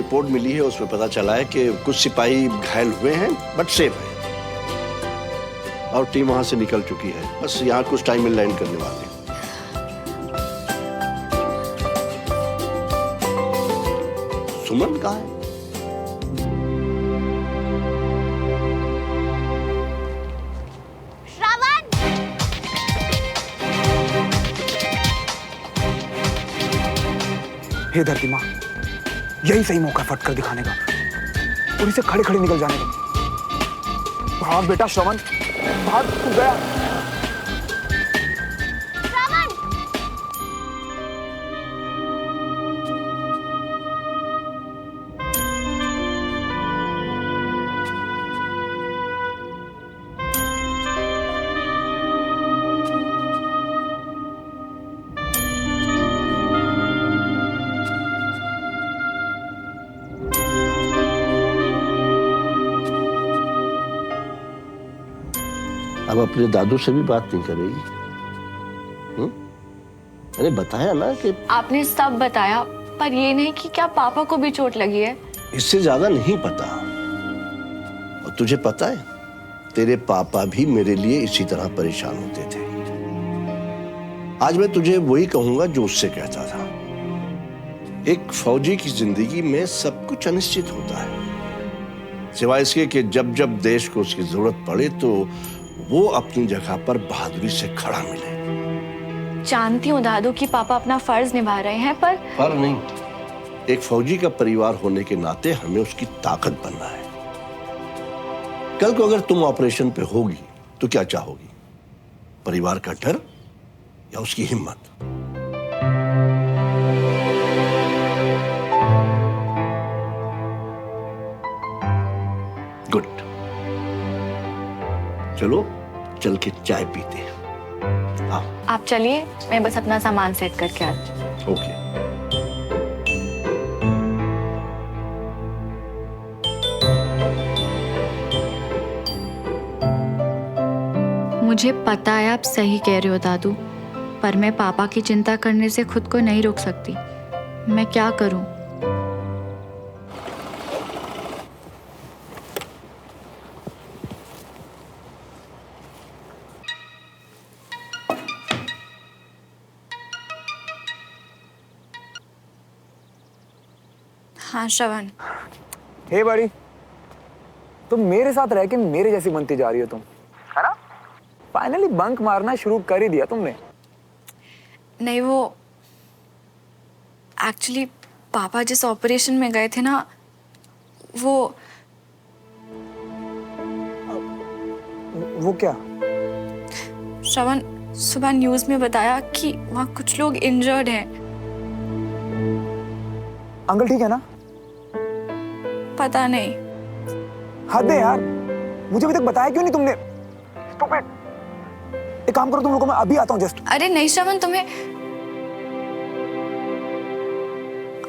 Report मिली है, उसमें पता चला है कि कुछ सिपाही घायल हुए हैं बट सेफ है और टीम वहां से निकल चुकी है। बस यहाँ कुछ टाइम में लैंड करने वाले हैं। सुमन कहाँ है? हे धरती माँ, यही सही मौका फट कर दिखाने का और इसे खड़े खड़े निकल जाने का। भाग बेटा श्रवण, भाग, तू गया। अब अपने दादू से भी बात नहीं करेगी? मैंने बताया ना कि आपने सब बताया, पर ये नहीं कि क्या पापा को भी चोट लगी है। इससे ज्यादा नहीं पता। और तुझे पता है, तेरे पापा भी मेरे लिए इसी तरह परेशान होते थे। आज मैं तुझे वही कहूंगा जो उससे कहता था। एक फौजी की जिंदगी में सब कुछ अनिश्चित होता है, सिवाय इसके कि जब जब देश को उसकी जरूरत पड़े तो वो अपनी जगह पर बहादुरी से खड़ा मिले। जानती हूँ दादू कि पापा अपना फर्ज निभा रहे हैं, पर नहीं, एक फौजी का परिवार होने के नाते हमें उसकी ताकत बनना है। कल को अगर तुम ऑपरेशन पे होगी तो क्या चाहोगी? परिवार का डर या उसकी हिम्मत? गुड, चलो चल के चाय पीते हैं। आओ। आप चलिए, मैं बस अपना सामान सेट करके आती हूँ। ओके। मुझे पता है आप सही कह रहे हो दादू, पर मैं पापा की चिंता करने से खुद को नहीं रोक सकती। मैं क्या करूं? हाँ श्रवण। हे बड़ी, तुम मेरे साथ रह के मेरे जैसी बनती जा रही हो तुम, है ना? फाइनली बंक मारना शुरू कर ही दिया तुमने। नहीं, वो एक्चुअली पापा जिस ऑपरेशन में गए थे ना, वो क्या? श्रवण, सुबह न्यूज़ में बताया कि वहाँ कुछ लोग इंजर्ड हैं। अंकल ठीक है ना? पता नहीं। हद है यार, मुझे अभी तक बताया क्यों नहीं तुमने? Stupid. एक काम करो तुम लोगों, मैं अभी आता हूँ जस्ट। अरे नहीं श्रवण, तुम्हें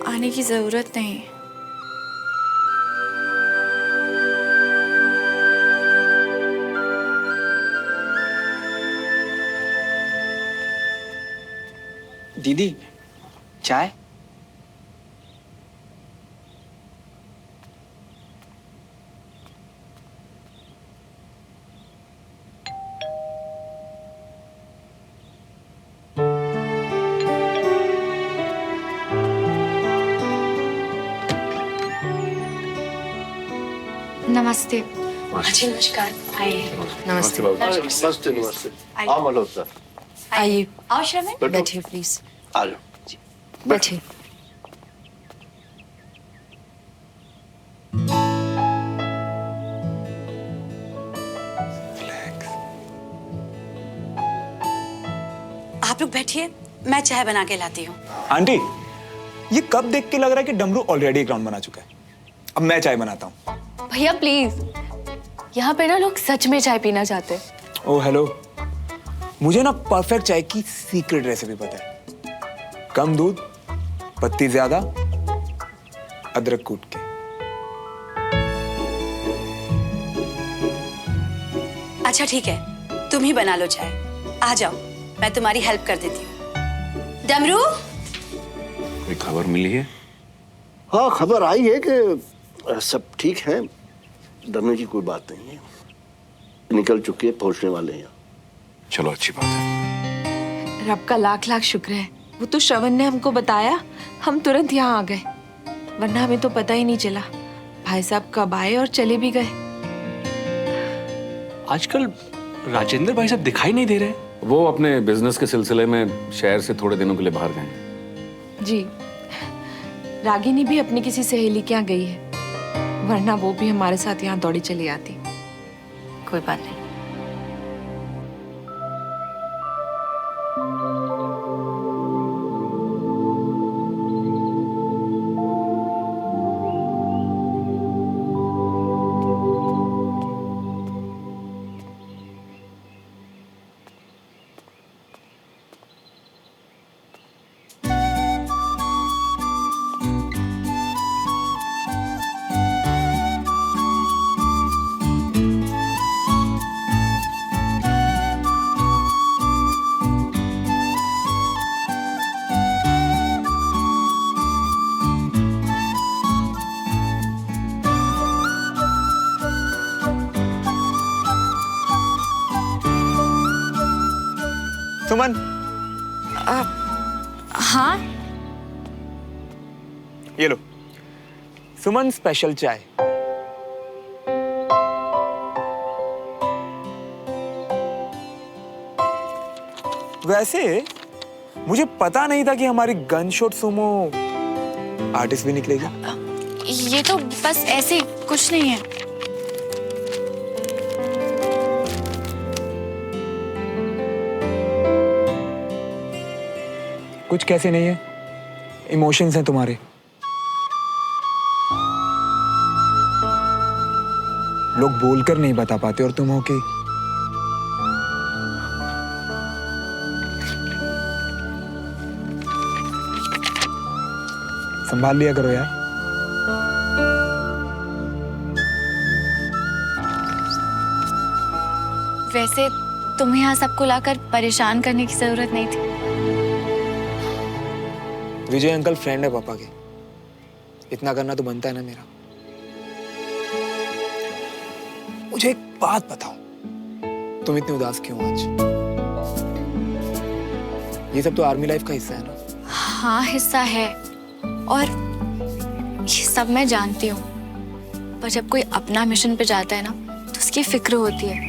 आने की जरूरत नहीं। दीदी, चाय? नमस्ते। जी नमस्कार। आइए। नमस्ते। नमस्ते नमस्ते। आओ मल्होत्रा, आइए। आओ श्रवण, बैठो। बैठिए प्लीज। आ जाओ। बैठिए। आप लोग बैठिए, मैं चाय बना के लाती हूँ। आंटी, ये कब देख के लग रहा है कि डमरू ऑलरेडी ग्राउंड बना चुका है। अब मैं चाय बनाता हूँ। भैया प्लीज, यहाँ पे ना लोग सच में चाय पीना चाहते हैं। ओह हेलो, मुझे ना परफेक्ट चाय की सीक्रेट रेसिपी पता है। कम दूध, पत्ती ज्यादा, अदरक कूट के। अच्छा ठीक है, तुम ही बना लो चाय। आ जाओ, मैं तुम्हारी हेल्प कर देती हूँ। डमरू, कोई खबर मिली है? हाँ, खबर आई है कि सब ठीक है, डरने की कोई बात नहीं है। निकल चुके, पहुंचने वाले हैं। चलो अच्छी बात है। रब का लाख लाख शुक्र है, वो तो श्रवण ने हमको बताया, हम तुरंत यहाँ आ गए, वरना हमें तो पता ही नहीं चला भाई साहब कब आए और चले भी गए। आजकल राजेंद्र भाई साहब दिखाई नहीं दे रहे। वो अपने बिजनेस के सिलसिले में शहर से थोड़े दिनों के लिए बाहर गए। जी, रागिनी भी अपनी किसी सहेली के यहाँ गई है, वरना वो भी हमारे साथ यहाँ दौड़ी चली आती। कोई बात नहीं। सुमन, हाँ, ये लो सुमन स्पेशल चाय। वैसे मुझे पता नहीं था कि हमारी गन शॉट सुमो आर्टिस्ट भी निकलेगी। ये तो बस ऐसे ही, कुछ नहीं है। कुछ कैसे नहीं है, इमोशंस हैं तुम्हारे। लोग बोलकर नहीं बता पाते और तुम हो के संभाल लिया करो यार। वैसे तुम्हें यहाँ सबको लाकर परेशान करने की जरूरत नहीं थी। विजय अंकल फ्रेंड है पापा के, इतना करना तो बनता है ना मेरा। मुझे एक बात बताओ, तुम इतने उदास क्यों आज? ये सब तो आर्मी लाइफ का हिस्सा है ना? हाँ, हिस्सा है और ये सब मैं जानती हूँ, पर जब कोई अपना मिशन पे जाता है ना तो उसकी फिक्र होती है,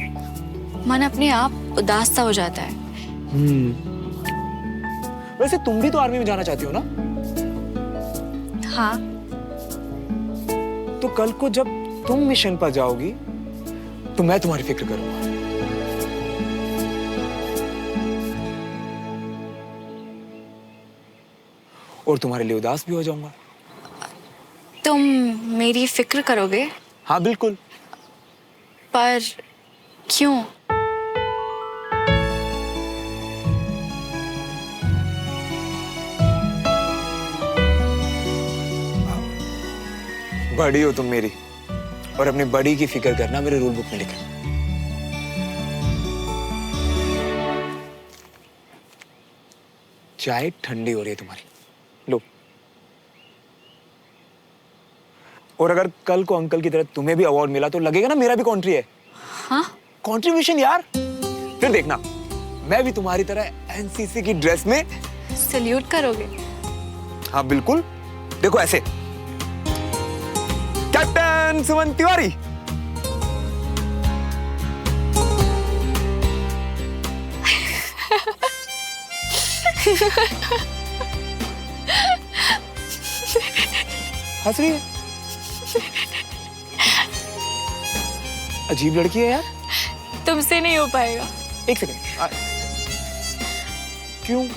मन अपने आप उदास सा हो जाता है। वैसे तुम भी तो आर्मी में जाना चाहती हो ना? हाँ। तो कल को जब तुम मिशन पर जाओगी तो मैं तुम्हारी फिक्र करूंगा। और तुम्हारे लिए उदास भी हो जाऊंगा। तुम मेरी फिक्र करोगे? हाँ बिल्कुल। पर क्यों? बड़ी हो तुम मेरी, और अपनी बड़ी की फिक्र करना मेरे रूल बुक में लिखा। चाय ठंडी हो रही है तुम्हारी, लो। और अगर कल को अंकल की तरह तुम्हें भी अवार्ड मिला तो लगेगा ना मेरा भी कॉन्ट्री है। हाँ? कंट्रीब्यूशन यार। फिर देखना, मैं भी तुम्हारी तरह एनसीसी की ड्रेस में सल्यूट करोगे? हाँ बिल्कुल। देखो ऐसे, कैप्टन सुमन तिवारी। हंस रही है? अजीब लड़की है यार। तुमसे नहीं हो पाएगा। एक सेकंड। क्यों?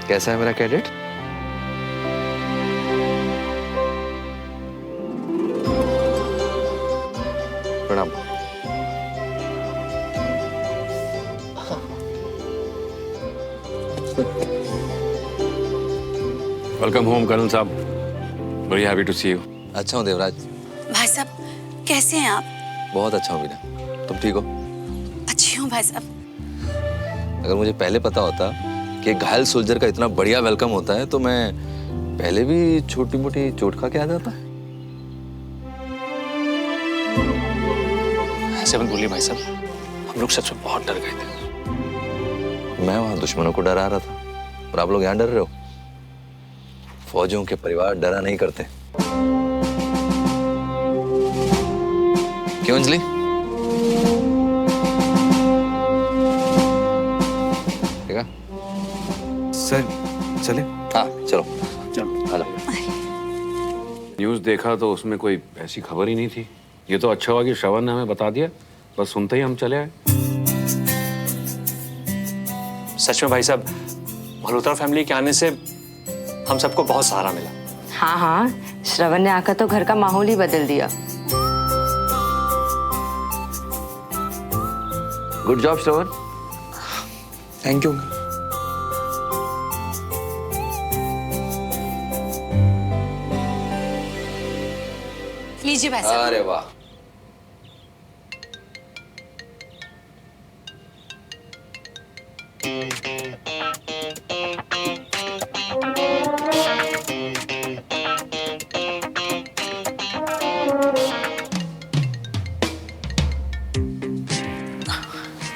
कैसा है मेरा कैडेट? प्रणाम। वेलकम होम कर्नल साहब, very happy to see you. अच्छा हूँ देवराज। भाई साहब कैसे हैं आप? बहुत अच्छा हूँ बीना, तुम ठीक हो? अच्छी हूँ भाई साहब। अगर मुझे पहले पता होता कि एक घायल सोल्जर का इतना बढ़िया वेलकम होता है तो मैं पहले भी छोटी मोटी चोट खा के आ जाता। ऐसे मत बोलिए भाई साहब, हम लोग सच में बहुत डर गए थे। मैं वहां दुश्मनों को डरा रहा था और आप लोग यहाँ डर रहे हो। फौजियों के परिवार डरा नहीं करते, क्यों अंजलि? ठीक है सर चले? हाँ चलो चलो आ जाओ। न्यूज़ देखा तो उसमें कोई ऐसी खबर ही नहीं थी। ये तो अच्छा हुआ कि श्रवण ने हमें बता दिया, बस सुनते ही हम चले आए। सच में भाई साहब, मल्होत्रा फैमिली के आने से हम सबको बहुत सहारा मिला। हाँ हाँ, श्रवण ने आकर तो घर का माहौल ही बदल दिया। Good job Shravan. Thank you. लीजिए भाई साहब। अरे वाह,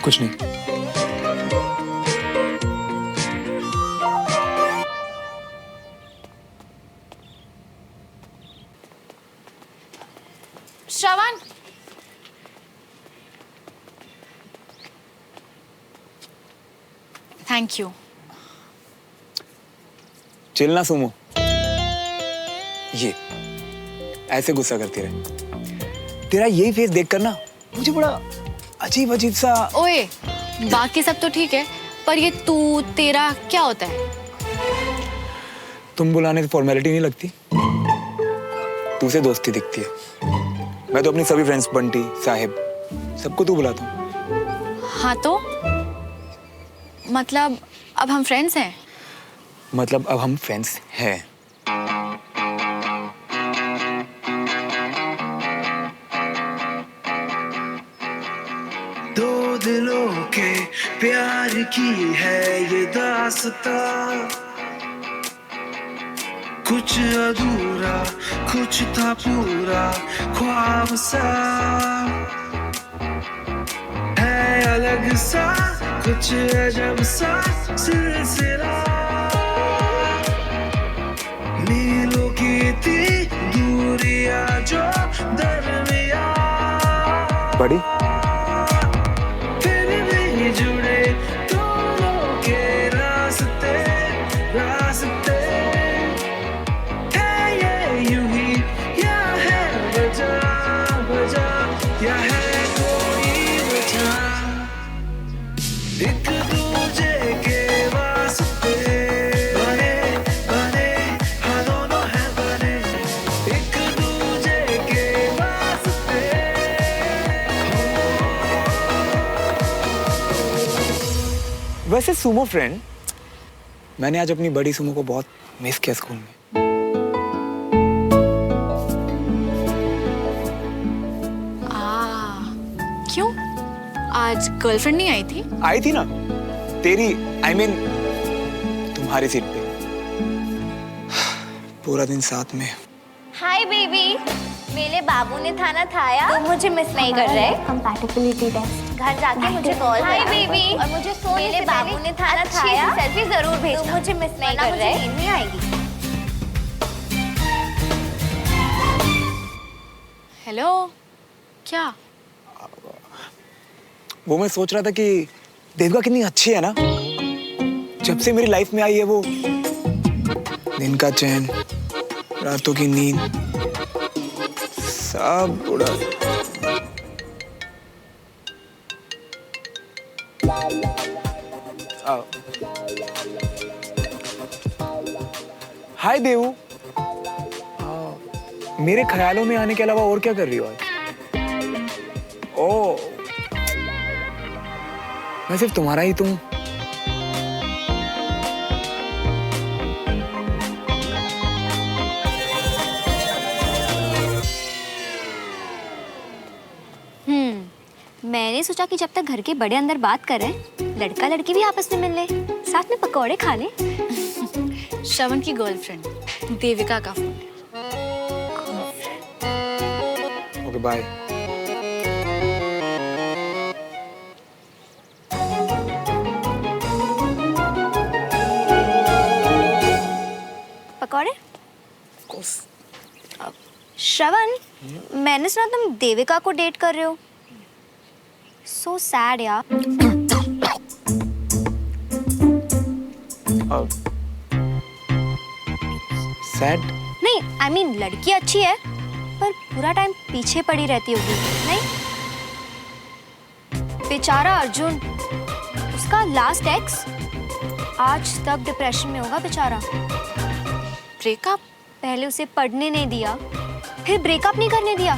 कुछ नहीं। श्रवण, थैंक यू। चिल ना सुमो, ये ऐसे गुस्सा करती रहे। तेरा यही फेस देखकर ना मुझे बड़ा अजीब अजीब सा। ओए, बाकी सब तो ठीक है, पर ये तू तेरा क्या होता है? तुम बुलाने से फॉर्मेलिटी नहीं लगती? तुझसे दोस्ती दिखती है। मैं तो अपनी सभी फ्रेंड्स, बंटी, साहिब, सबको तू बुलाता हूँ। हाँ तो मतलब अब हम फ्रेंड्स हैं? मतलब अब हम फ्रेंड्स हैं। दो दिलों के प्यार की है ये दास्तां, कुछ अधूरा कुछ था पूरा ख्वाब सा, है अलग सा कुछ अजब सा सिलसिला, मीलों की थी दूरियां जो दरमिया, बड़ी फिर भी जुड़े दोनों के रास्ते रास्ते, है ये यूं ही या है वजह वजह या है कोई वजह, एक दूजे के वास्ते बने बने हाँ दोनों हैं बने, एक दूजे के वास्ते। वैसे सुमो फ्रेंड, मैंने आज अपनी बड़ी सुमो को बहुत मिस किया स्कूल में। क्यों? आज गर्लफ्रेंड नहीं आई थी? आई थी ना तेरी, I mean, तुम्हारी सीट पे, पूरा दिन साथ में। हाय बेबी, मेरे बाबू ने खाना खाया तो मुझे मिस नहीं कर रहे। कंपैटिबिलिटी टेस्ट घर जाके मुझे कॉल करना। हाय बेबी, और मुझे सोने से बाबू ने खाना खाया सेल्फी जरूर भेजना, तो मुझे मिस नहीं कर रहे। नींद नहीं आएगी। हेलो, क्या? वो मैं सोच रहा था कि देविका कितनी अच्छी है ना। जब से मेरी लाइफ में आई है वो, दिन का चैन, रातों की नींद, सब उड़ा। हाय देवू। मेरे ख्यालों में आने के अलावा और क्या कर रही हो आज? ओ, मैं सिर्फ तुम्हारा ही तो हूं। मैंने सोचा कि जब तक घर के बड़े अंदर बात कर रहे हैं, लड़का लड़की भी आपस में मिल ले, साथ में पकौड़े खा ले। श्रवण की गर्लफ्रेंड देविका का फोन। Okay bye. पकौड़े? श्रवण, मैंने सुना तुम देविका को डेट कर रहे हो। सो सैड यार। सैड? नहीं, I mean, लड़की अच्छी है पर पूरा टाइम पीछे पड़ी रहती होगी, नहीं? बेचारा अर्जुन, उसका लास्ट एक्स आज तक डिप्रेशन में होगा बेचारा। ब्रेकअप, पहले उसे पढ़ने नहीं दिया, फिर ब्रेकअप नहीं करने दिया,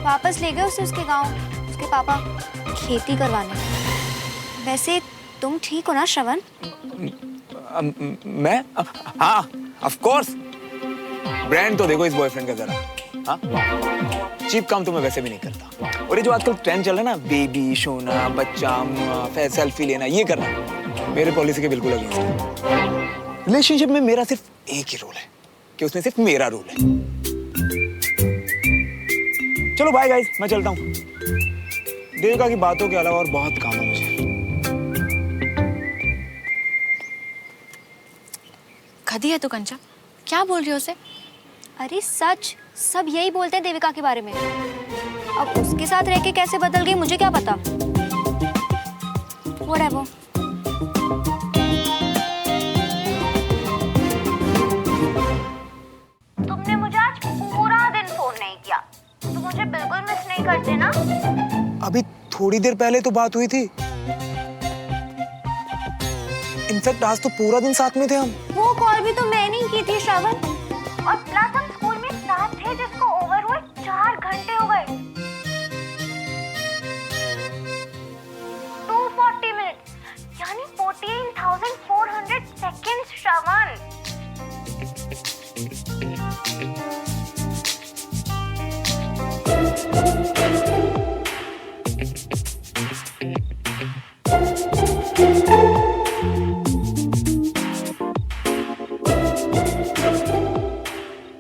वापस ले गए उसे उसके गांव, उसके पापा खेती करवाने। वैसे तुम ठीक हो ना श्रवण? मैं? हाँ, ऑफ कोर्स। ब्रांड तो देखो इस बॉयफ्रेंड का जरा। हाँ, चीप काम तो मैं वैसे भी नहीं करता। और ये जो आजकल ट्रेंड चल रहा है ना, बेबी सोना, बच्चा, सेल्फी लेना, ये करना मेरे पॉलिसी के बिल्कुल अगेंस्ट है। रिलेशनशिप में मेरा सिर्फ एक ही रूल है कि उसमें सिर्फ मेरा रूल है। चलो बाय गाइस, मैं चलता हूँ। देविका की बातों के अलावा और बहुत काम है मुझे। खदी है तू कंचा, क्या बोल रही हो उसे? अरे सच, सब यही बोलते हैं देविका के बारे में। अब उसके साथ रह के कैसे बदल गई मुझे क्या पता। Whatever. तुमने मुझे आज पूरा दिन फोन नहीं किया, तुम मुझे बिल्कुल मिस नहीं करते ना? अभी थोड़ी देर पहले तो बात हुई थी। इनफैक्ट आज तो पूरा दिन साथ में थे हम। वो कॉल भी तो मैंने ही की थी श्रवण, और प्लस हम स्कूल में साथ थे जिसको ओवर हुए 4 घंटे हो गए। 240 मिनट यानी 14,400 सेकेंड्स श्रवण।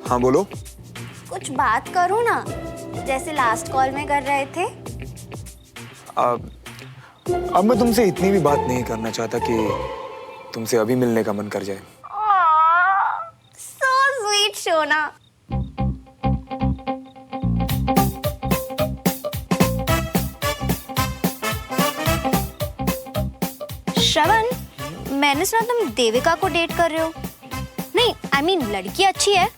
हाँ बोलो। कुछ बात करो ना, जैसे लास्ट कॉल में कर रहे थे। अब मैं तुमसे इतनी भी बात नहीं करना चाहता कि तुमसे अभी मिलने का मन कर जाए। So sweet Shona. श्रवण, मैंने सुना तुम देविका को डेट कर रहे हो। नहीं, I mean, लड़की अच्छी है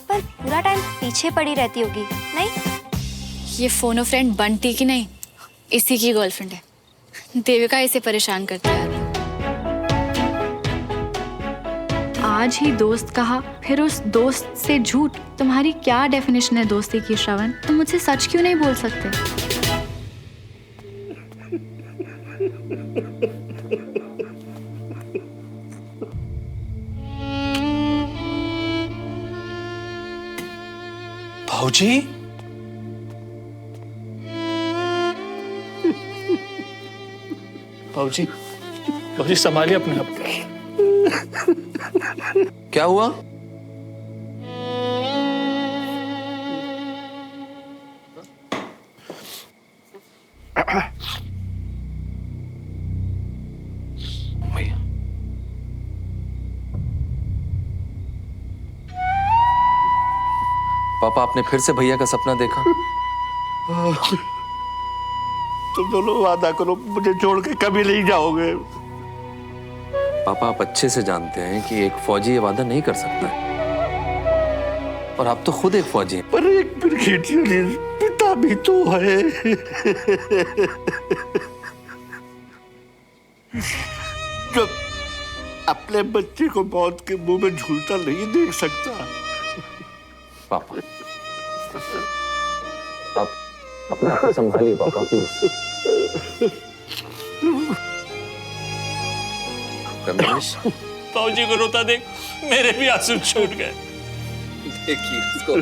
पर पूरा टाइम पीछे पड़ी रहती होगी, नहीं? ये फोनो फ्रेंड बंटी की नहीं, इसी की गर्लफ्रेंड है। देविका इसे परेशान करती है। आज ही दोस्त कहा, फिर उस दोस्त से झूठ। तुम्हारी क्या डेफिनेशन है दोस्ती की श्रवण? तुम मुझसे सच क्यों नहीं बोल सकते? भाऊजी, भाऊजी, भाऊजी संभालिए अपने आप। क्या हुआ? भैया, पापा, आपने फिर से भैया का सपना देखा? तुम दोनों वादा करो, मुझे छोड़ के कभी नहीं जाओगे। पापा, आप अच्छे से जानते हैं कि एक फौजी ये वादा नहीं कर सकता है, और आप तो खुद एक फौजी हैं। पर एक ब्रिगेडियर पिता भी तो है। अपने बच्चे को मौत के मुंह में झूलता नहीं देख सकता। पापा आप अपने आप को संभालिए पापा प्लीज। रमेश बाबूजी को रोता देख मेरे भी आंसू छूट गए। देखिए इसको।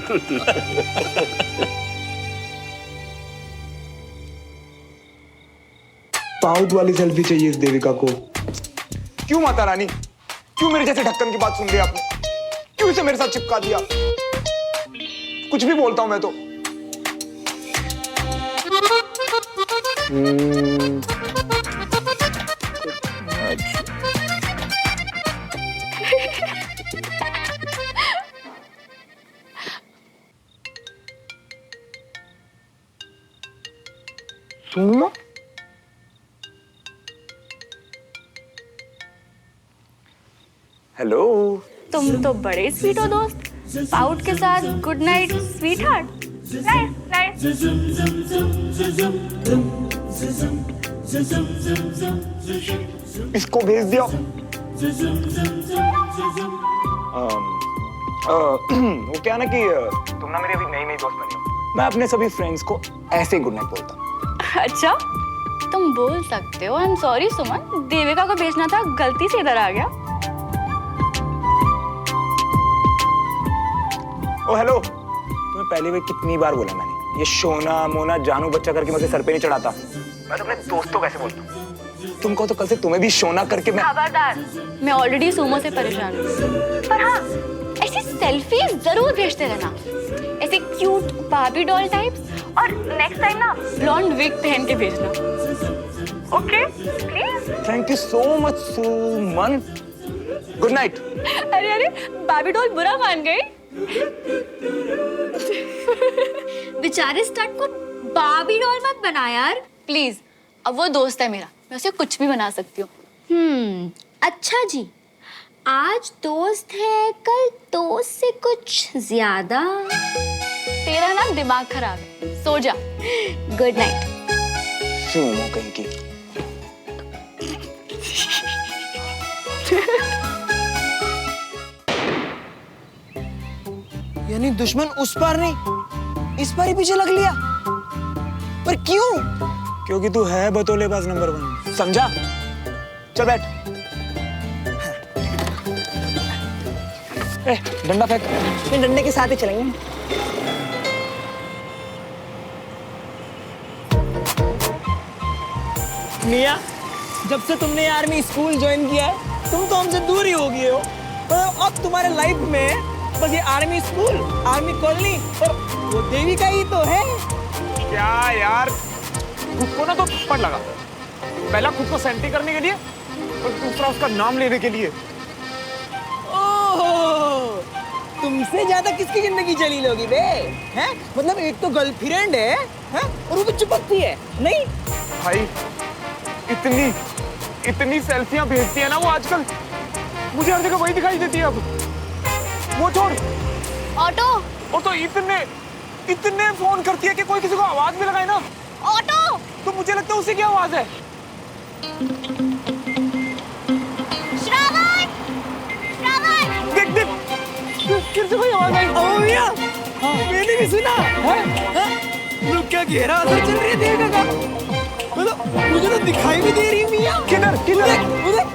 पाउट वाली सेल्फी चाहिए इस देविका को। क्यों माता रानी, क्यों मेरे जैसे ढक्कन की बात सुन ली आपने? क्यों इसे मेरे साथ चिपका दिया? कुछ भी बोलता हूं मैं तो। सुनो हेलो। तुम तो बड़े स्वीट हो दोस्त। पाउट के साथ good night sweet heart. Nice nice. इसको भेज दिया। वो क्या ना कि तुम ना मेरी अभी नई नई दोस्त बनी हो। मैं अपने सभी फ्रेंड्स को ऐसे ही गुड नाइट बोलता हूँ। अच्छा तुम बोल सकते हो। आई एम सॉरी सुमन, देविका को भेजना था, गलती से इधर आ गया। ओ हेलो, तुम्हें पहले भी कितनी बार बोला मैंने, ये शोना मोना जानू बच्चा करके मुझे सर पे नहीं चढ़ाता। मैं तो अपने दोस्तों को ऐसे बोलता हूँ। तुम कहो तो कल से तुम्हें भी शोना करके मैं। खबरदार, मैं ऑलरेडी सुमो से परेशान हूँ। पर हाँ, ऐसी सेल्फी जरूर भेजते रहना, ऐसे क्यूट बार्बी डॉल टाइप्स। और नेक्स्ट टाइम ना ब्लॉन्ड विग पहन के भेजना। Okay please. Thank you so much Suman. Good night. अरे अरे, बार्बी डॉल बुरा मान गई। बेचारे स्टड को बार्बी डॉल मत बना यार प्लीज, अब वो दोस्त है मेरा, मैं उसे कुछ भी बना सकती हूँ। अच्छा जी, आज दोस्त है, कल दोस्त से कुछ ज्यादा। तेरा ना दिमाग खराब है, सो जा। Good night. सुनो कहीं की। यानी दुश्मन उस पार नहीं, इस पार ही पीछे लग लिया। पर क्यों? क्योंकि तू है बतौलेबाज नंबर 1, समझा? चल बैठ। डंडा फेंक। नहीं, डंडे के साथ ही चलेंगे। मिया, जब से तुमने आर्मी स्कूल ज्वाइन किया है, तुम तो हमसे दूर ही हो गए हो। पर अब तुम्हारे लाइफ में बस ये आर्मी स्कूल, आर्मी कॉलोनी और वो देविका ही तो है। क्या यार, खुद को ना तो थप्पड़ लगा। पहला खुद को सेंटी करने के लिए और दूसरा उसका नाम लेने के लिए। ओह, तुमसे ज्यादा किसकी जिंदगी चली लोगी बे? हैं? मतलब एक तो गर्लफ्रेंड है, हैं? और वो भी चिपकती है, नहीं? भाई, इतनी सेल्फियां भेजती है ना वो आजकल, मुझे हर जगह वही दिखाई देती है अब। वो छोड़, ऑटो इतने फोन करती है कि कोई किसी को आवाज भी लगाए ना, ऑटो, तो मुझे लगता है उसी की आवाज है। श्रावण, देख फिर से कोई आवाज आई। ओ भैया, हाँ, मैंने भी सुना। लोग क्या घेरा असर चल रही है देविका का, मतलब मुझे तो दिखाई भी दे रही मियां। किधर उधर।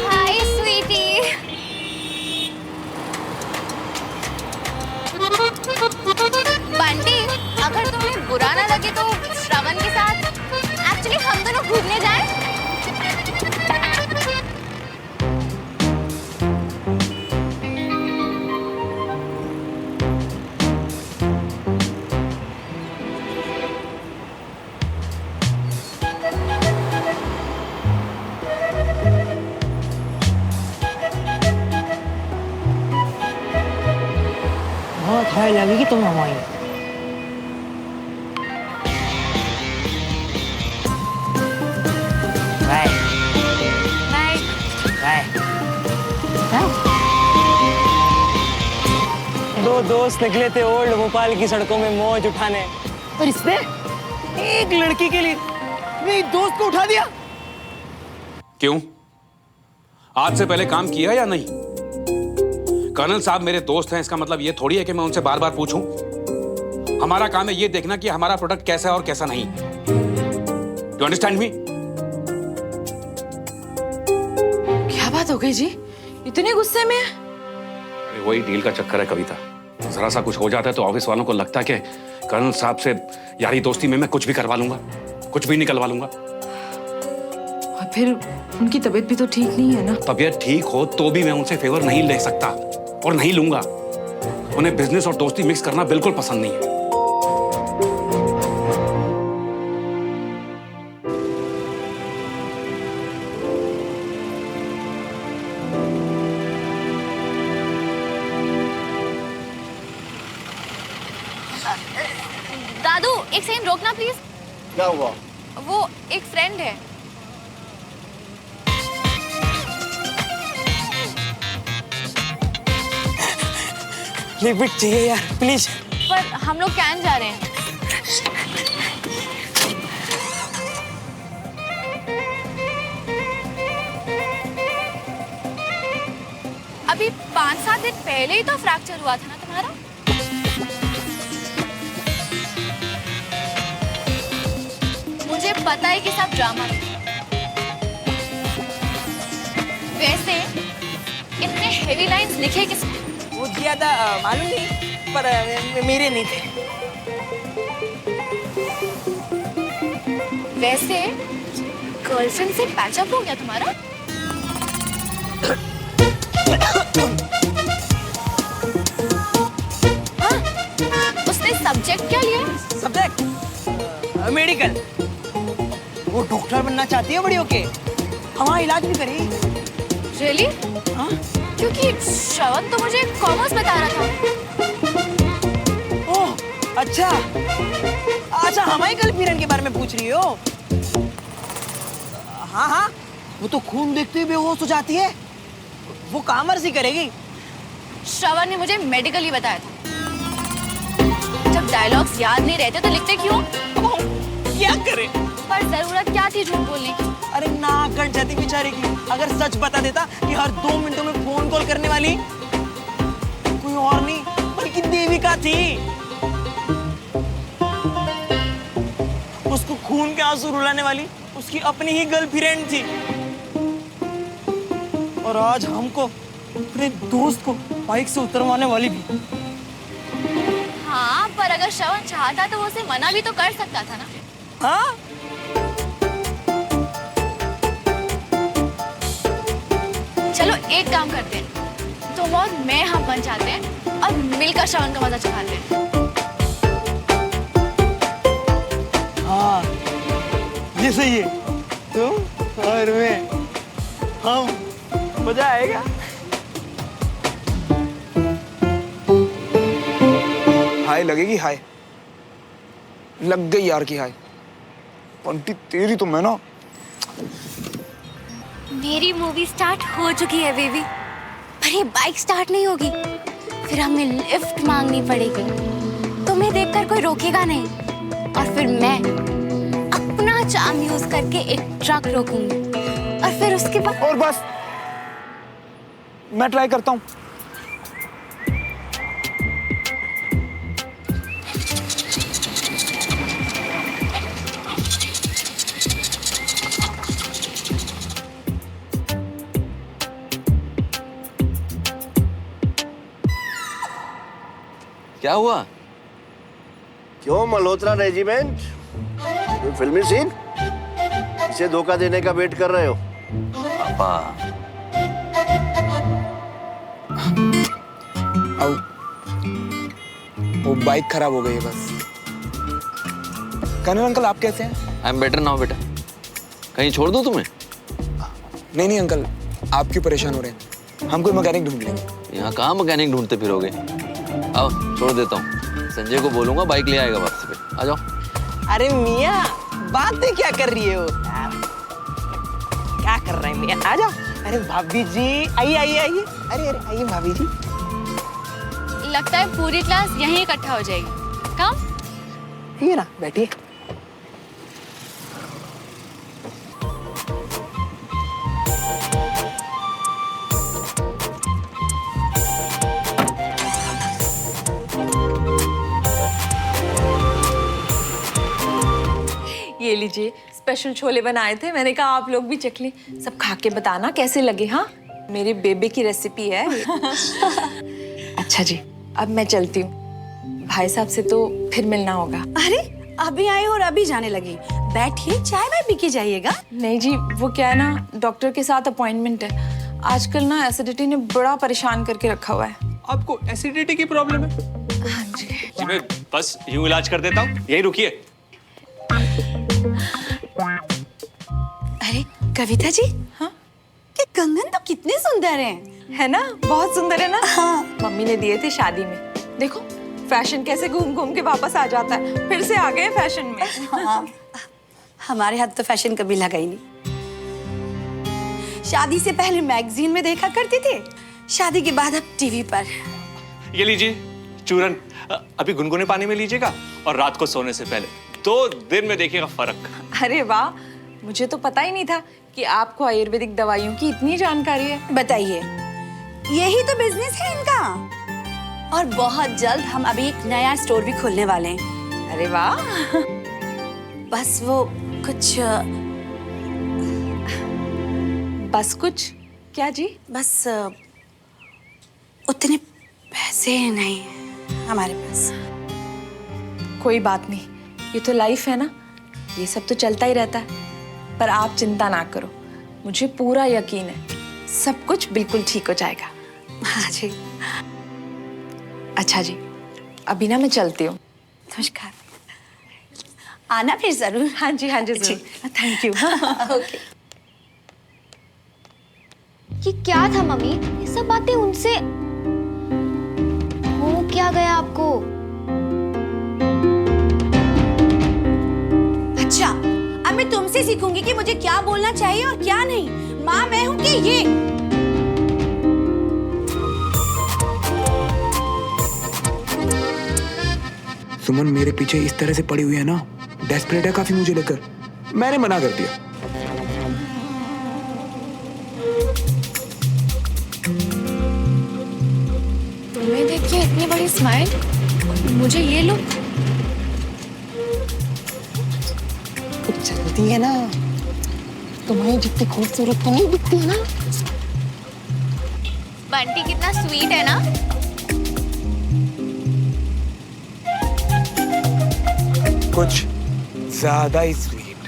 हाय स्वीटी। बंटी, अगर तुम्हें बुरा ना लगे तो श्रवण के साथ एक्चुअली हम दोनों घूमने जाएं? बहुत हाय लगेगी तुम हमारी। दो दोस्त निकले थे ओल्ड भोपाल की सड़कों में मौज उठाने, और इसने एक लड़की के लिए मेरी दोस्त को उठा दिया। क्यों? आज से पहले काम किया या नहीं? कर्नल साहब मेरे दोस्त हैं, इसका मतलब ये थोड़ी है कि मैं उनसे बार बार पूछूं। हमारा काम है ये देखना कि हमारा प्रोडक्ट कैसा है और कैसा नहीं। You understand me? क्या बात हो गई जी, इतने गुस्से में? अरे वही डील का चक्कर है कविता। जरा सा कुछ हो जाता है तो ऑफिस वालों को लगता है कि कर्नल साहब से यारी दोस्ती में मैं कुछ भी करवा लूंगा, कुछ भी निकलवा लूंगा। और फिर उनकी तबीयत भी तो ठीक नहीं है ना। तबीयत ठीक हो तो भी मैं उनसे फेवर नहीं ले सकता और नहीं लूंगा। उन्हें बिजनेस और दोस्ती मिक्स करना बिल्कुल पसंद नहीं है। दादू एक सेकंड रोकना प्लीज। क्या हुआ? वो एक फ्रेंड है। लिक्विड चाहिए यार प्लीज। पर हम लोग कैन जा रहे हैं। अभी 5-7 दिन पहले ही तो फ्रैक्चर हुआ था ना तुम्हारा। मुझे पता है कि सब ड्रामा है। वैसे इतने हेवी लाइंस लिखे किसने? वो दिया था मालूम नहीं, पर मेरे नहीं थे। वैसे गर्लफ्रेंड से पैचअप हो गया तुम्हारा? हाँ, उसने सब्जेक्ट क्या लिया? Subject medical. वो डॉक्टर बनना चाहती है बड़ी होके, हमारा इलाज भी करेगी। रियली? हाँ? क्योंकि श्रवण तो मुझे कॉमर्स बता रहा था। ओह अच्छा अच्छा, हमारी गर्लफ्रेंड के बारे में पूछ रही हो? हाँ हाँ, वो तो खून देखते ही बेहोश हो जाती है। वो कॉमर्स ही करेगी। श्रवण ने मुझे मेडिकल ही बताया था। जब डायलॉग्स याद नहीं रहते तो लिखते क्यों? क्या करे? पर जरूरत क्या थी झूठ बोलने की? अरे ना कट जाती बेचारे की। अगर सच बता देता कि हर 2 मिनटों में फोन कॉल करने वाली कोई और नहीं बल्कि देविका थी। उसको खून के आंसू रुलाने वाली उसकी अपनी ही गर्लफ्रेंड थी। और आज हमको अपने दोस्त को बाइक से उतरवाने वाली भी। हाँ, पर अगर श्रवण चाहता तो वो उसे मना भी तो कर सकता था ना। हाँ? चलो एक काम करते हैं, तुम और मैं हम बन जाते हैं और मिलकर श्रवण का मजा चखाते हैं। हाँ, ये सही है। तुम और मैं, हम, मजा आएगा। हाय लगेगी, हाय लग गई यार की हाय। पंटी तेरी तो मैं ना। मेरी मूवी स्टार्ट हो चुकी है बेबी, पर ये बाइक स्टार्ट नहीं होगी। फिर हमें लिफ्ट मांगनी पड़ेगी। तुम्हें देखकर कोई रोकेगा नहीं, और फिर मैं अपना चार्म यूज करके एक ट्रक रोकूंगी, और फिर उसके बाद और बस मैं ट्राई करता हूँ। क्या हुआ? क्यों मल्होत्रा रेजिमेंट? कोई फिल्मी सीन? इसे धोखा देने का वेट कर रहे हो? पापा वो बाइक खराब हो गई है बस। कर्नल अंकल आप कैसे हैं? आई एम बेटर नाउ बेटा। कहीं छोड़ दूं तुम्हें? नहीं नहीं अंकल, आप क्यों परेशान हो रहे हैं? हम कोई मैकेनिक ढूंढ लेंगे। यहाँ कहाँ मैकेनिक ढूंढते फिरोगे? आओ छोड़ देता हूँ। संजय को बोलूंगा बाइक ले आएगा वापस पे। आ जाओ। अरे मियाँ बातें क्या कर रही हो? क्या कर रहे हैं मियाँ? आ जाओ। अरे भाभी जी आइए आइए आइए। अरे अरे आइए भाभी जी। लगता है पूरी क्लास यहीं इकट्ठा हो जाएगी। कम ये ना बैठिए। ये लीजिए, स्पेशल छोले बनाए थे, मैंने कहा आप लोग भी चख लें। सब खा के बताना कैसे लगे। हाँ, मेरे बेबे की रेसिपी है। अच्छा जी, अब मैं चलती हूँ, भाई साहब से तो फिर मिलना होगा। अरे अभी आए और अभी जाने लगी, बैठिए चाय वाय पी के जाइएगा। नहीं जी, वो क्या है ना, डॉक्टर के साथ अपॉइंटमेंट है। आजकल ना एसिडिटी ने बड़ा परेशान करके रखा हुआ है। आपको एसिडिटी की प्रॉब्लम है? हाँ जी। मैं बस यूं इलाज कर देता हूँ, यही रुकिए। अरे कविता जी, हाँ, ये कंगन तो कितने सुंदर हैं। है ना, बहुत सुंदर है ना। हाँ। मम्मी ने दिए थे शादी में। देखो फैशन कैसे घूम घूम के वापस आ जाता है, फिर से आ गए फैशन में। हाँ। हमारे हाथ तो फैशन कभी लगा ही नहीं। शादी से पहले मैगजीन में देखा करते थे, शादी के बाद अब टीवी पर। ये लीजिए चूरन, अभी गुनगुने पानी में लीजिएगा और रात को सोने से पहले 2 दिन में देखिएगा फर्क। अरे वाह, मुझे तो पता ही नहीं था कि आपको आयुर्वेदिक दवाइयों की इतनी जानकारी है। बताइए, यही तो बिजनेस है इनका। और बहुत जल्द हम अभी एक नया स्टोर भी खोलने वाले हैं। अरे वाह। बस वो कुछ बस कुछ क्या जी? बस उतने पैसे नहीं हैं हमारे पास। कोई बात नहीं, ये तो लाइफ है ना, ये सब तो चलता ही रहता है। पर आप चिंता ना करो, मुझे पूरा यकीन है सब कुछ बिल्कुल ठीक हो जाएगा। हाँ जी। अच्छा जी, अभी ना मैं चलती हूँ। नमस्कार। आना फिर जरूर। हाँ जी, हाँ जी जरूर। Thank you. ओके। ये क्या था मम्मी? ये सब बातें उनसे हो क्या गया आपको? अच्छा, अब मैं तुमसे सीखूंगी कि मुझे क्या बोलना चाहिए और क्या नहीं। माँ मैं हूँ कि ये? सुमन मेरे पीछे इस तरह से पड़ी हुई है ना, डेस्परेट है काफी मुझे लेकर। मैंने मना कर दिया। तुम्हें देख के इतनी बड़ी स्माइल, मुझे ये लुक। कुछ चलती है ना, तुम्हें जितनी खूबसूरत तो नहीं दिखती है ना। बंटी कितना स्वीट है ना। कुछ ज्यादा ही स्वीट।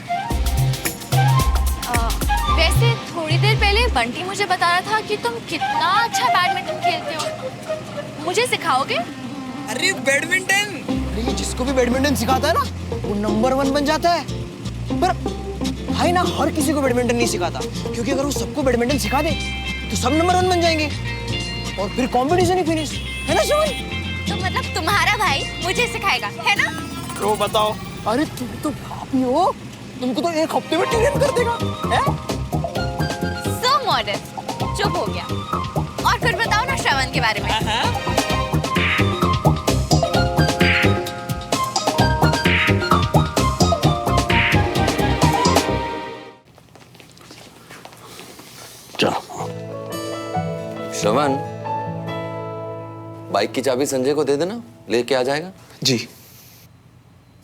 वैसे थोड़ी देर पहले बंटी मुझे बता रहा था कि तुम कितना अच्छा बैडमिंटन खेलते हो, मुझे सिखाओगे? अरे बैडमिंटन, अरे जिसको भी बैडमिंटन सिखाता है ना, वो नंबर 1 बन जाता है। पर भाई ना हर किसी को बैडमिंटन नहीं सिखाता, क्योंकि अगर वो सबको बैडमिंटन सिखा दे तो सब नंबर 1 बन जाएंगे और फिर कंपटीशन ही फिनिश, है ना सुमन? तो मतलब तुम्हारा भाई मुझे सिखाएगा, है ना? तो बताओ। अरे तुम तो भाभी हो, तुमको तो 1 हफ्ते में ट्रेन कर देगा, है? So modest, चुप हो गया। और फिर बताओ ना श्रवण के बारे में। श्रवण, बाइक की चाबी संजय को दे देना, लेके आ जाएगा। जी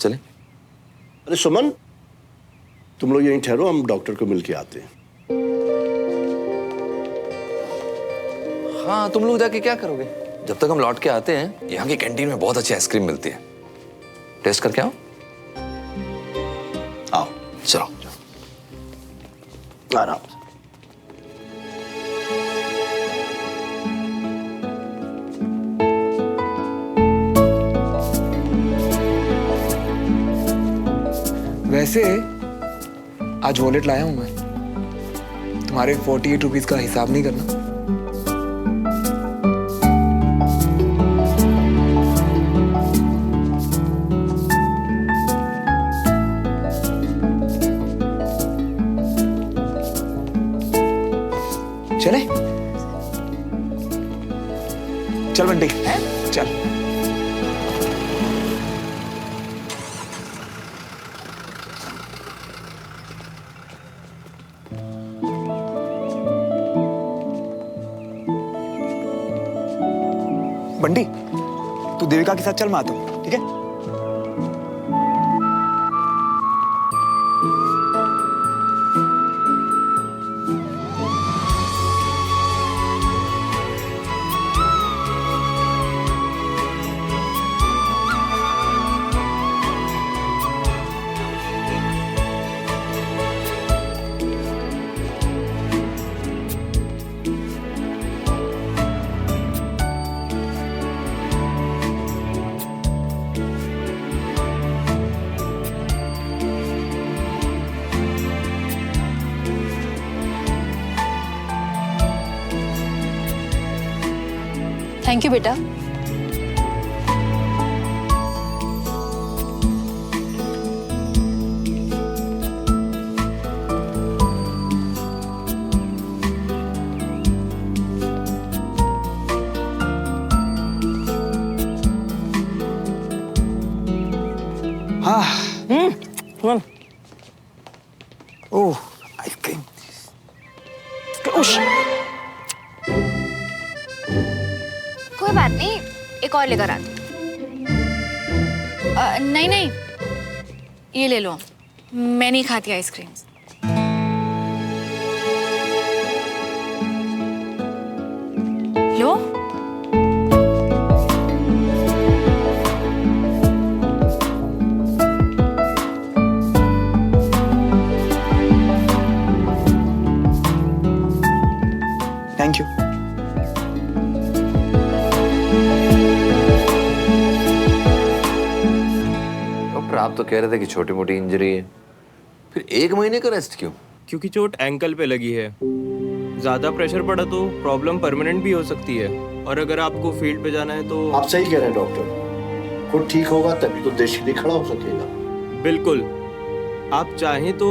चले। अरे सुमन, तुम लोग यहीं ठहरो, हम डॉक्टर को मिलके आते हैं। हाँ, तुम लोग जाके क्या करोगे? जब तक हम लौट के आते हैं, यहाँ की कैंटीन में बहुत अच्छी आइसक्रीम मिलती है, टेस्ट करके आओ। आओ चलो आराम से। वैसे आज वॉलेट लाया हूं मैं, तुम्हारे 48 रुपीज का हिसाब नहीं करना। चले? चल बंटी, चल। तू देविका के साथ चल, मैं आता हूँ, ठीक है? थैंक यू बेटा। हाँ। ओह, आइसक्रीम। कोई बात नहीं, एक और लेकर आती। नहीं नहीं, ये ले लो, मैं नहीं खाती ice cream. Low. Thank you. Doctor आप तो कह रहे थे कि छोटी मोटी इंजरी है, फिर 1 महीने का रेस्ट क्यों? क्योंकि चोट एंकल पे लगी है। ज्यादा प्रेशर पड़ा तो प्रॉब्लम परमानेंट भी हो सकती है, और अगर आपको फील्ड पे जाना है तो। आप सही कह रहे हैं डॉक्टर, खुद ठीक होगा तभी तो देश के लिए खड़ा हो सकेगा। बिल्कुल, आप चाहें तो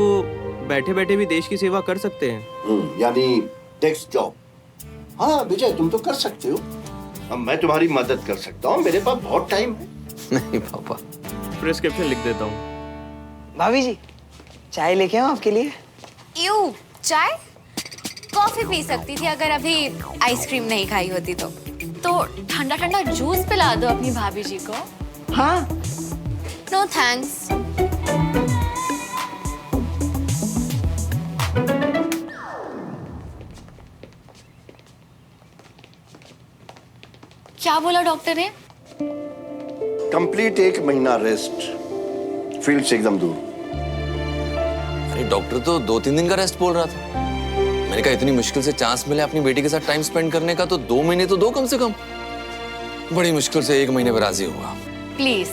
बैठे बैठे भी देश की सेवा कर सकते हैं। यानी डेस्क जॉब। हाँ विजय, तुम तो कर सकते हो। अब मैं तुम्हारी मदद कर सकता हूँ, मेरे पास बहुत टाइम है। नहीं पापा, प्रिस्क्रिप्शन लिख देता हूँ। भाभी जी, चाय लेके आऊं आपके लिए? यू चाय? कॉफी पी सकती थी अगर अभी आइसक्रीम नहीं खाई होती तो। ठंडा ठंडा जूस पिला दो अपनी भाभी जी को। हाँ। No thanks. क्या बोला डॉक्टर ने? कंप्लीट 1 महीना रेस्ट, फील्ड से एकदम दूर। अरे डॉक्टर तो 2-3 दिन का रेस्ट बोल रहा था। मैंने कहा इतनी मुश्किल से चांस मिले अपनी बेटी के साथ टाइम स्पेंड करने का, तो 2 महीने तो दो कम से कम। बड़ी मुश्किल से 1 महीने पर राजी हुआ। प्लीज,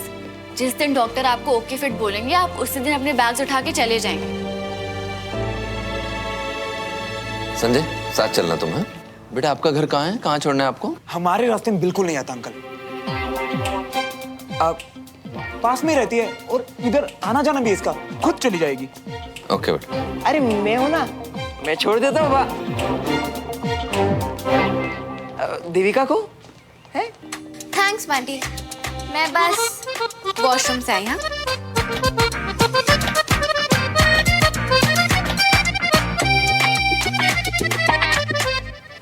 जिस दिन डॉक्टर आपको ओके फिट बोलेंगे, आप उसी दिन अपने बैग्स उठा के चले जाएंगे। संजय, साथ चलना तुम है? बेटा आपका घर कहाँ है? कहाँ छोड़ना है आपको? हमारे रास्ते में बिल्कुल नहीं आता अंकल। आप पास में रहती है और इधर आना जाना भी इसका, खुद चली जाएगी। ओके बेटा। अरे मैं हूं ना, मैं छोड़ देता हूँ बाबा। देविका को है? थैंक्स बंटी, मैं बस वॉशरूम से आई। हाँ,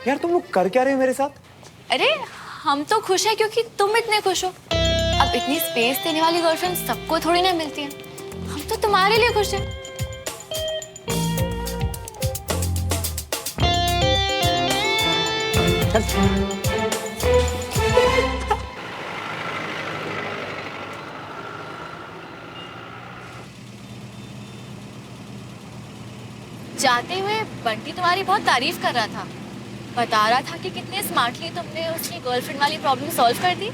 यार तुम लोग कर क्या रहे हो मेरे साथ? अरे हम तो खुश हैं क्योंकि तुम इतने खुश हो। अब इतनी स्पेस देने वाली गर्लफ्रेंड सबको थोड़ी ना मिलती है। हम तो तुम्हारे लिए खुश हैं। जाते हुए बंटी तुम्हारी बहुत तारीफ कर रहा था, बता रहा था कि कितने स्मार्टली तुमने उसकी गर्लफ्रेंड वाली प्रॉब्लम सॉल्व कर दी।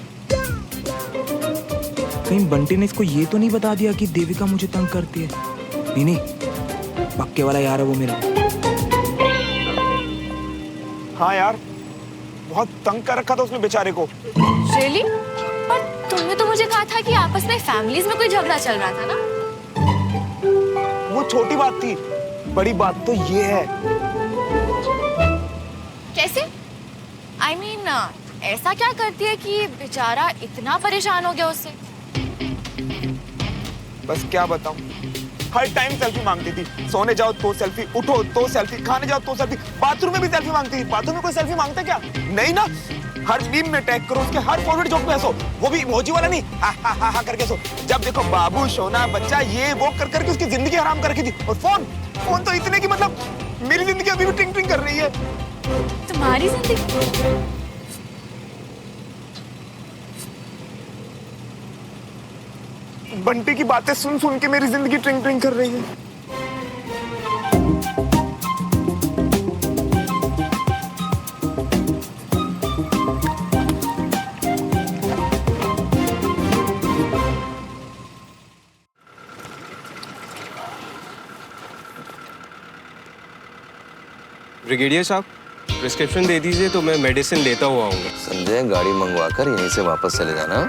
कहीं बंटी ने इसको ये तो नहीं बता दिया कि देविका मुझे तंग करती है? नहीं नहीं, पक्के वाला यार है वो मेरा। हाँ यार, बहुत तंग कर रखा था उसने बेचारे को। रियली? पर तुमने तो मुझे कहा था कि आपस में फैमिलीज में कोई झगड़ा चल रहा था ना? वो छोटी बात थी, बड़ी बात तो ये है। कैसे? I mean, ऐसा क्या करती है कि बेचारा इतना परेशान हो गया उससे? बस क्या बताऊं, हर टाइम सेल्फी मांगती थी। सोने जाओ तो सेल्फी, उठो तो सेल्फी, खाने जाओ तो सेल्फी, बाथरूम में भी सेल्फी मांगती थी। बाथरूम में कोई सेल्फी मांगता क्या? नहीं ना। हर मीम में टैग करो, उसके हर फॉरवर्ड जोक में हंसो, वो भी इमोजी वाला नहीं, हा हा करके हंसो। जब देखो बाबू, सोना, बच्चा, ये वो कर करके उसकी जिंदगी हराम कर रखी थी। और फोन तो इतने की मतलब मेरी जिंदगी अभी भी टिंग टिंग कर रही है। तुम्हारी जिंदगी? बंटी की बातें सुन सुन के मेरी जिंदगी ट्रिंग ट्रिंग कर रही है। ब्रिगेडियर साहब, प्रिस्क्रिप्शन दे दीजिए तो मैं मेडिसिन लेता हुआ आऊँगा। संजय, गाड़ी मंगवा कर यहीं से वापस चले जाना।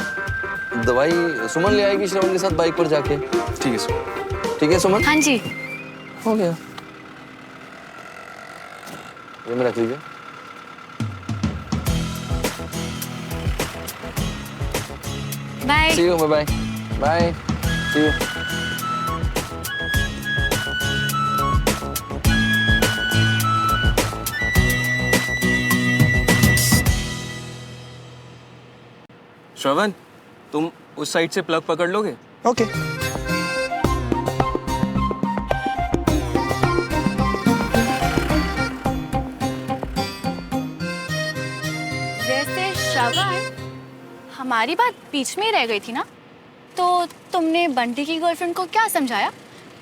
दवाई सुमन ले आएगी श्रवण के साथ बाइक पर जाके। ठीक है सर। ठीक है सुमन? हाँ जी। हो गया, ये मैं रख लीजिए। Bye. See you, bye bye, see you. Shravan, तुम उस साइड से प्लग पकड़ लोगे? ओके। वैसे श्रवण, हमारी बात बीच में ही रह गई थी ना, तो तुमने बंटी की गर्लफ्रेंड को क्या समझाया,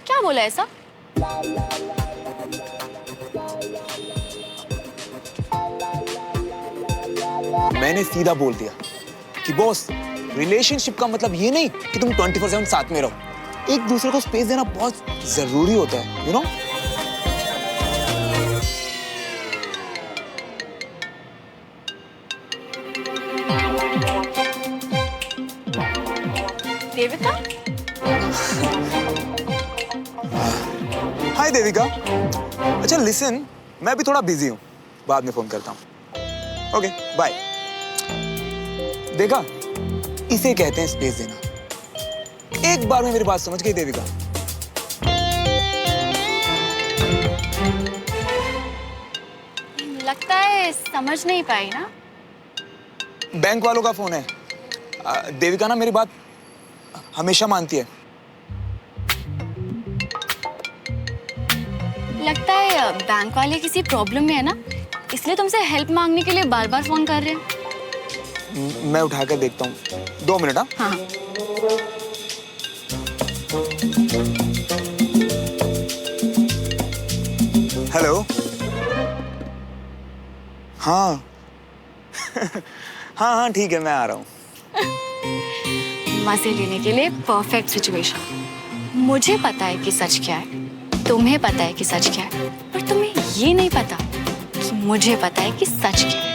क्या बोला ऐसा? मैंने सीधा बोल दिया कि बॉस, रिलेशनशिप का मतलब ये नहीं कि तुम 24/7 साथ में रहो। एक दूसरे को स्पेस देना बहुत जरूरी होता है, यू नो। देविका? हाय देविका। अच्छा लिसन, मैं अभी थोड़ा बिजी हूँ, बाद में फोन करता हूँ। Okay bye. देखा, इसे कहते हैं स्पेस देना। एक बार में मेरी बात समझ गई देविका? लगता है समझ नहीं पाई ना। बैंक वालों का फोन है। देविका ना मेरी बात हमेशा मानती है। लगता है बैंक वाले किसी प्रॉब्लम में है ना, इसलिए तुमसे हेल्प मांगने के लिए बार बार फोन कर रहे हैं। मैं उठा कर देखता हूँ, 2 मिनट। हाँ हेलो। हाँ हाँ ठीक है, मैं आ रहा हूँ। मजे लेने के लिए परफेक्ट सिचुएशन। मुझे पता है कि सच क्या है, तुम्हें पता है कि सच क्या है, पर तुम्हें ये नहीं पता कि मुझे पता है कि सच क्या है।